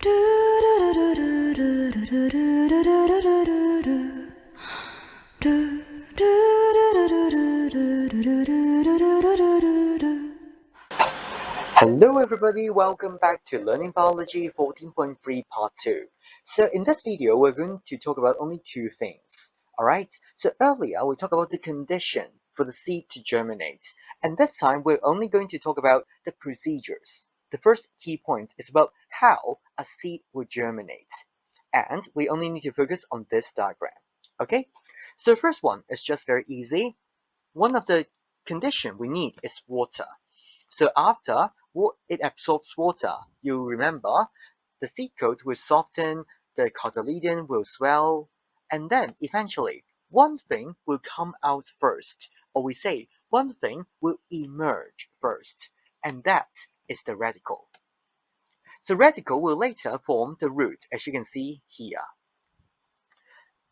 Hello everybody, welcome back to Learning Biology 14.3 Part 2. So in this video, we're going to talk about only two things, alright? So earlier, we talked about the condition for the seed to germinate. And this time, we're only going to talk about the procedures. The first key point is about how a seed will germinate. And we only need to focus on this diagram, okay? So the first one is just very easy. One of the conditions we need is water. So after it absorbs water, you remember the seed coat will soften, the cotyledon will swell, and then eventually one thing will come out first, or we say one thing will emerge first, and that is the radicle. So radicle will later form the root, as you can see here.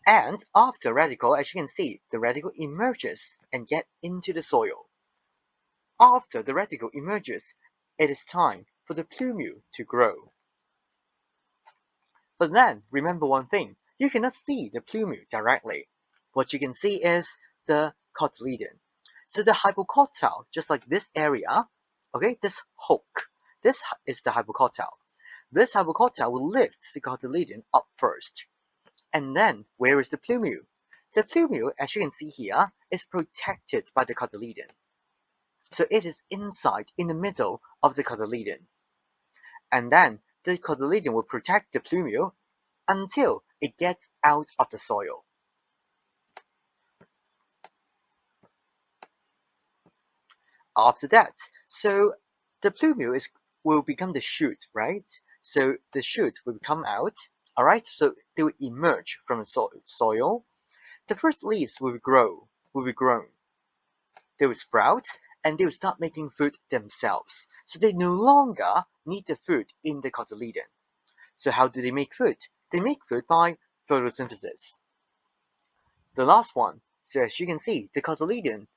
And after radicle, as you can see, the radicle emerges and get into the soil. After the radicle emerges, it is time for the plumule to grow. But then, remember one thing, you cannot see the plumule directly. What you can see is the cotyledon. So the hypocotyl, just like this area, okay, this hook, this is the hypocotyl. This hypocotyl will lift the cotyledon up first. And then, where is the plumule? The plumule, as you can see here, is protected by the cotyledon. So it is inside, in the middle of the cotyledon. And then the cotyledon will protect the plumule until it gets out of the soil. After that, so the plumule will become the shoot, right? So the shoot will come out, all right? So they will emerge from the soil. The first leaves will be grown. They will sprout, and they will start making food themselves. So they no longer need the food in the cotyledon. So how do they make food? They make food by photosynthesis. The last one, so as you can see, the cotyledon,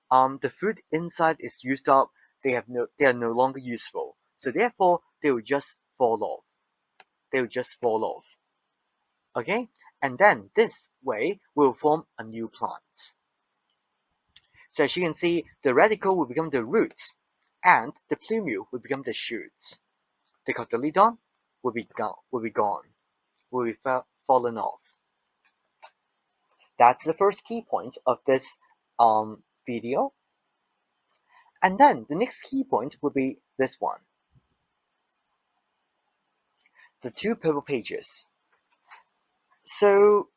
the food inside is used up. They are no longer useful. So therefore, they will just fall off. Okay, and then this way will form a new plant. So as you can see, the radicle will become the root, and the plumule will become the shoot. The cotyledon will be gone, fallen off. That's the first key point of this video. And then the next key point will be this one. The two purple pages. So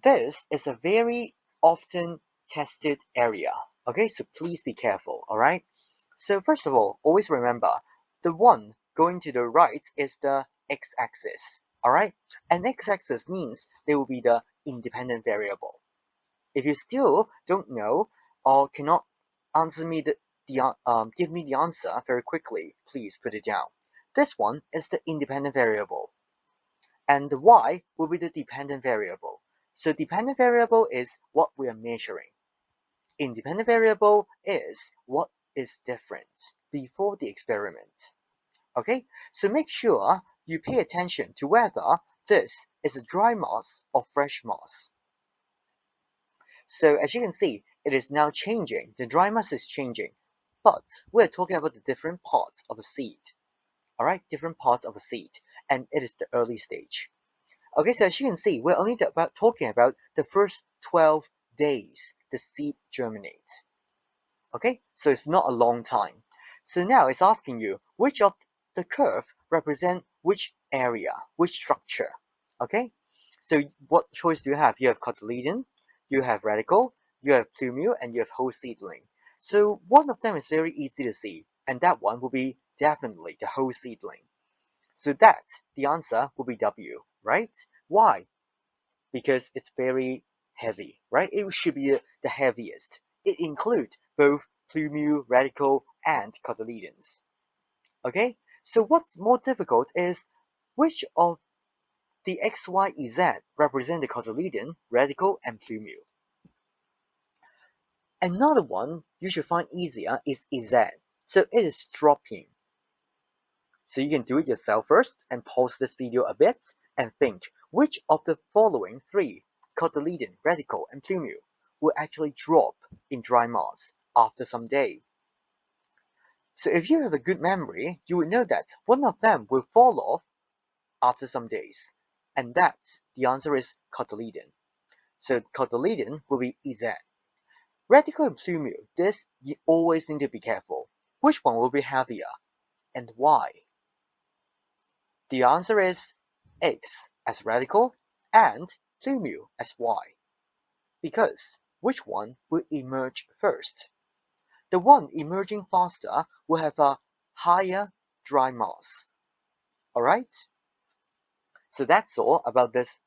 this is a very often tested area. Okay, so please be careful, all right? So first of all, always remember, the one going to the right is the x-axis, all right? And x-axis means they will be the independent variable. If you still don't know or cannot answer me give me the answer very quickly, please put it down. This one is the independent variable, and the y will be the dependent variable. So dependent variable is what we are measuring. Independent variable is what is different before the experiment. Okay, so make sure you pay attention to whether this is a dry mass or fresh mass. So as you can see, it is now changing. The dry mass is changing, but we're talking about the different parts of a seed. All right, different parts of a seed, and it is the early stage. Okay, so as you can see, we're only talking about the first 12 days the seed germinates. Okay, so it's not a long time. So now it's asking you which of the curve represent which area, which structure. Okay, so what choice do you have? You have cotyledon, you have radicle, you have plumule, and you have whole seedling. So one of them is very easy to see, and that one will be definitely the whole seedling. So that, the answer will be W, right? Why? Because it's very heavy, right? It should be the heaviest. It includes both plumule, radicle, and cotyledons. Okay? So what's more difficult is which of the X, Y, Z represent the cotyledon, radicle, and plumule. Another one you should find easier is Z. So it is dropping. So you can do it yourself first and pause this video a bit and think which of the following three, cotyledon, radicle, and plumule, will actually drop in dry mass after some day. So if you have a good memory, you will know that one of them will fall off after some days, and that the answer is cotyledon. So cotyledon will be EZ. Radicle and plumule, this you always need to be careful. Which one will be heavier and why? The answer is X as radical and plumule as Y. Because which one will emerge first? The one emerging faster will have a higher dry mass. Alright? So that's all about this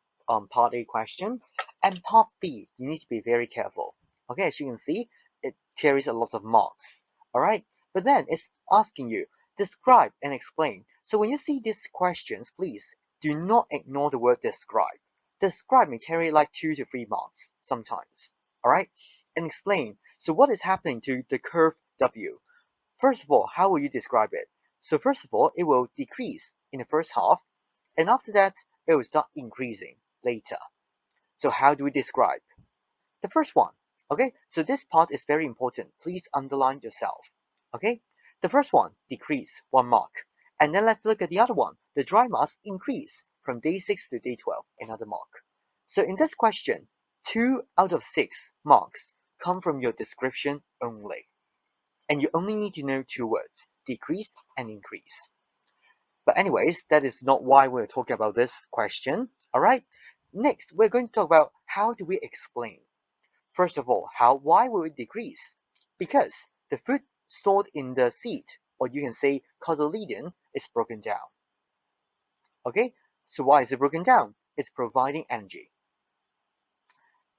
part A question. And part B, you need to be very careful. Okay, as you can see, it carries a lot of marks. Alright? But then it's asking you, describe and explain. So when you see these questions, please do not ignore the word describe. Describe may carry like 2 to 3 marks sometimes. Alright? And explain. So what is happening to the curve W? First of all, how will you describe it? So first of all, it will decrease in the first half, and after that, it will start increasing later. So how do we describe? The first one, okay? So this part is very important. Please underline yourself, okay? The first one, decrease, 1 mark. And then let's look at the other one. The dry mass increase from day 6 to day 12, another mark. So in this question, 2 out of 6 marks come from your description only. And you only need to know 2 words, decrease and increase. But anyways, that is not why we're talking about this question, alright? Next, we're going to talk about how do we explain. First of all, why will it decrease? Because the food stored in the seed, or you can say cotyledon, is broken down. Okay, so why is it broken down? It's providing energy.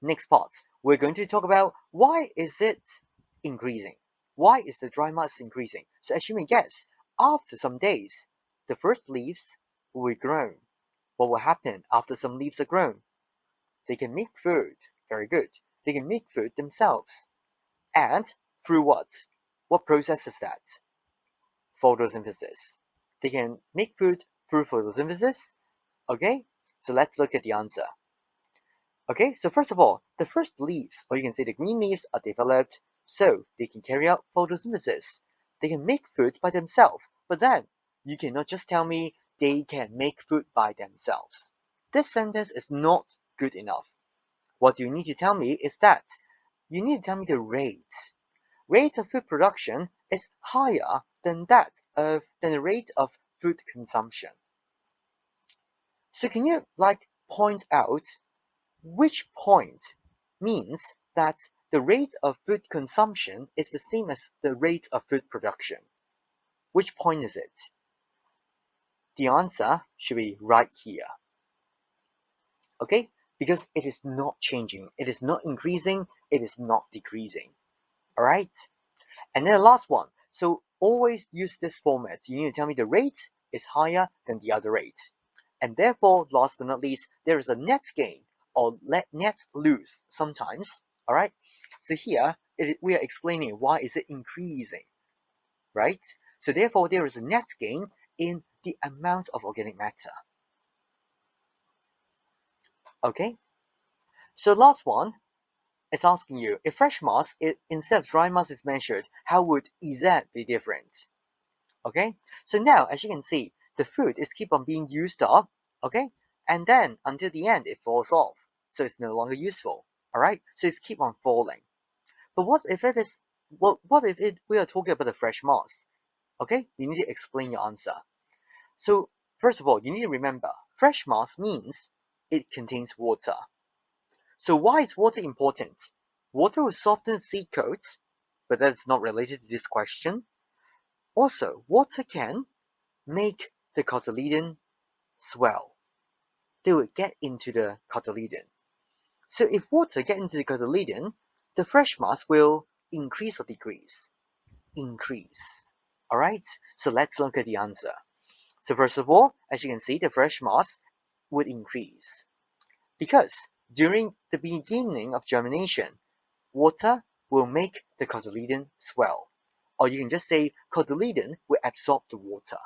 Next part, we're going to talk about why is it increasing? Why is the dry mass increasing? So as you may guess, after some days, the first leaves will be grown. What will happen after some leaves are grown? They can make food. Very good. They can make food themselves. And through what? What process is that? Photosynthesis. They can make food through photosynthesis. Okay, so let's look at the answer. Okay, so first of all, the first leaves, or you can say the green leaves, are developed so they can carry out photosynthesis. They can make food by themselves, but then you cannot just tell me they can make food by themselves. This sentence is not good enough. What you need to tell me is that you need to tell me the rate of food production is higher than the rate of food consumption. So can you point out which point means that the rate of food consumption is the same as the rate of food production? Which point is it? The answer should be right here. Okay? Because it is not changing. It is not increasing. It is not decreasing. Alright? And then the last one. So always use this format. You need to tell me the rate is higher than the other rate. And therefore, last but not least, there is a net gain or net lose sometimes. Alright? So here, we are explaining why is it increasing. Right? So therefore, there is a net gain in the amount of organic matter. Okay? So last one, it's asking you, if fresh mass instead of dry mass is measured, how would EZ be different? Okay? So now, as you can see, the food is keep on being used up, okay? And then, until the end, it falls off. So it's no longer useful, alright? So it's keep on falling. But what if we are talking about the fresh mass? Okay? You need to explain your answer. So, first of all, you need to remember, fresh mass means it contains water. So why is water important? Water will soften seed coats, but that's not related to this question. Also, water can make the cotyledon swell. They will get into the cotyledon. So if water get into the cotyledon, the fresh mass will increase or decrease? Increase. Alright, so let's look at the answer. So first of all, as you can see, the fresh mass would increase. Because during the beginning of germination, water will make the cotyledon swell. Or you can just say cotyledon will absorb the water.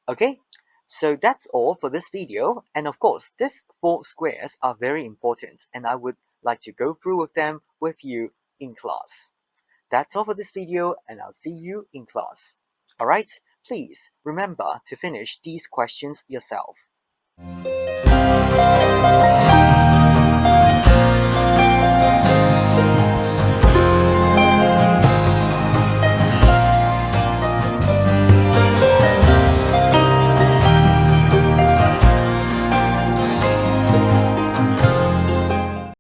Okay, so that's all for this video, and of course these 4 squares are very important and I would like to go through with them with you in class. That's all for this video and I'll see you in class. Alright, please remember to finish these questions yourself.